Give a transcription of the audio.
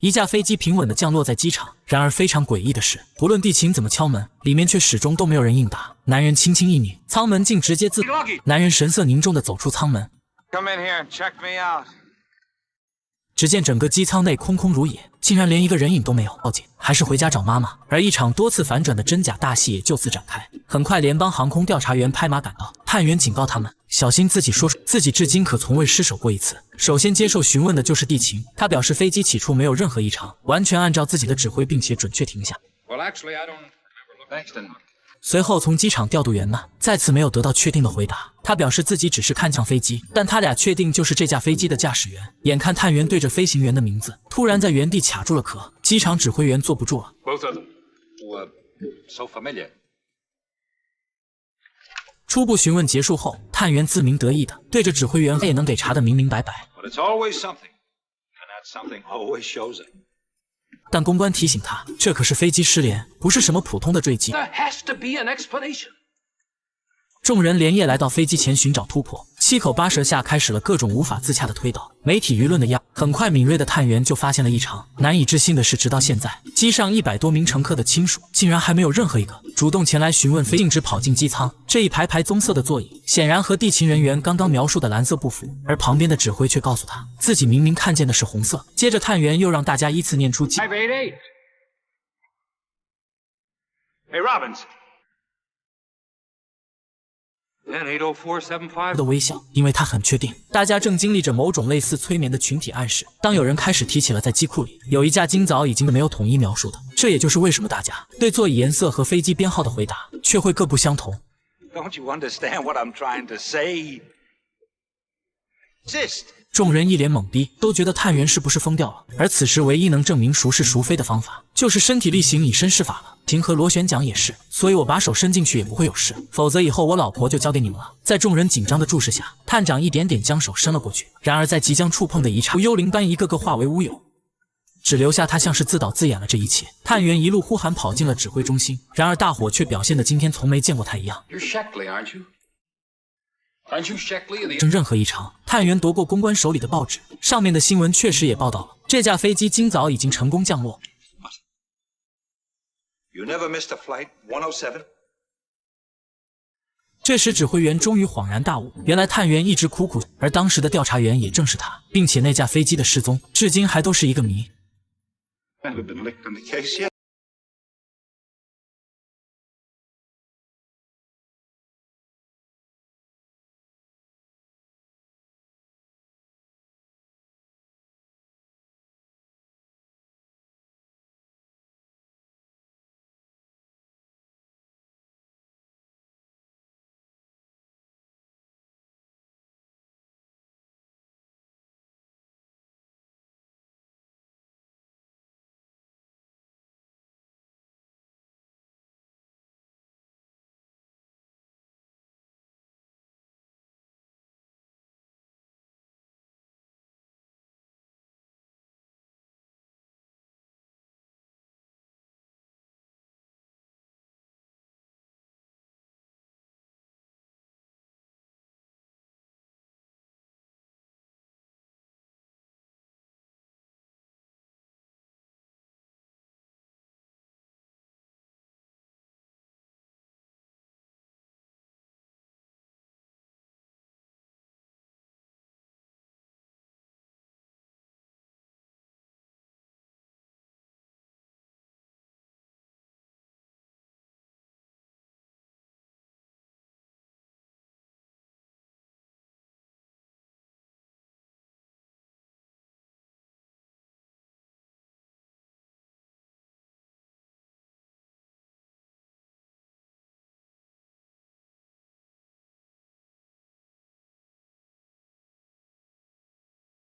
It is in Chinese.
一架飞机平稳地降落在机场。然而非常诡异的是，不论地勤怎么敲门，里面却始终都没有人应答。男人轻轻一拧，舱门竟直接自。男人神色凝重地走出舱门。Come in here and check me out. 只见整个机舱内空空如也，竟然连一个人影都没有。报警还是回家找妈妈？而一场多次反转的真假大戏也就此展开。很快，联邦航空调查员拍马赶到，探员警告他们小心自己说出自己至今可从未失手过一次。首先接受询问的就是地勤，他表示飞机起初没有任何异常，完全按照自己的指挥，并且准确停下。Well, actually, I don't remember. Thanks, then. 随后从机场调度员那再次没有得到确定的回答，他表示自己只是看向飞机，但他俩确定就是这架飞机的驾驶员。眼看探员对着飞行员的名字，突然在原地卡住了壳，机场指挥员坐不住了。Both of them. So familiar. 初步询问结束后，探员自鸣得意的对着指挥员也能给查得明明白白。But it's always something, and that something always shows up. 但公关提醒他，这可是飞机失联，不是什么普通的坠机。There has to be an explanation. 众人连夜来到飞机前寻找突破，七口八舌下开始了各种无法自洽的推导。媒体舆论的压，很快敏锐的探员就发现了异常。难以置信的是，直到现在，机上100多名乘客的亲属竟然还没有任何一个主动前来询问，径直跑进机舱。这一排排棕色的座椅，显然和地勤人员刚刚描述的蓝色不符，而旁边的指挥却告诉他，自己明明看见的是红色。接着，探员又让大家依次念出588. Hey, Robbins. 80475的微笑，因为他很确定，大家正经历着某种类似催眠的群体暗示。当有人开始提起了在机库里有一架今早已经没有统一描述的，这也就是为什么大家对座椅颜色和飞机编号的回答却会各不相同。Don't you understand what I'm trying to say? Just. 众人一脸懵逼，都觉得探员是不是疯掉了？而此时唯一能证明孰是孰非的方法，就是身体力行以身试法了。平和螺旋桨也是，所以我把手伸进去也不会有事，否则以后我老婆就交给你们了。在众人紧张的注视下，探长一点点将手伸了过去，然而在即将触碰的一刹，幽灵般一个个化为乌有，只留下他像是自导自演了这一切。探员一路呼喊跑进了指挥中心，然而大伙却表现得今天从没见过他一样。You're Sheckley, aren't you? Aren't you Sheckley? 任何异常，探员夺过公关手里的报纸，上面的新闻确实也报道了，这架飞机今早已经成功降落。You never missed a flight 107? 这时指挥员终于恍然大悟，原来探员一直苦苦，而当时的调查员也正是他，并且那架飞机的失踪至今还都是一个谜。Haven't been licked on the case yet.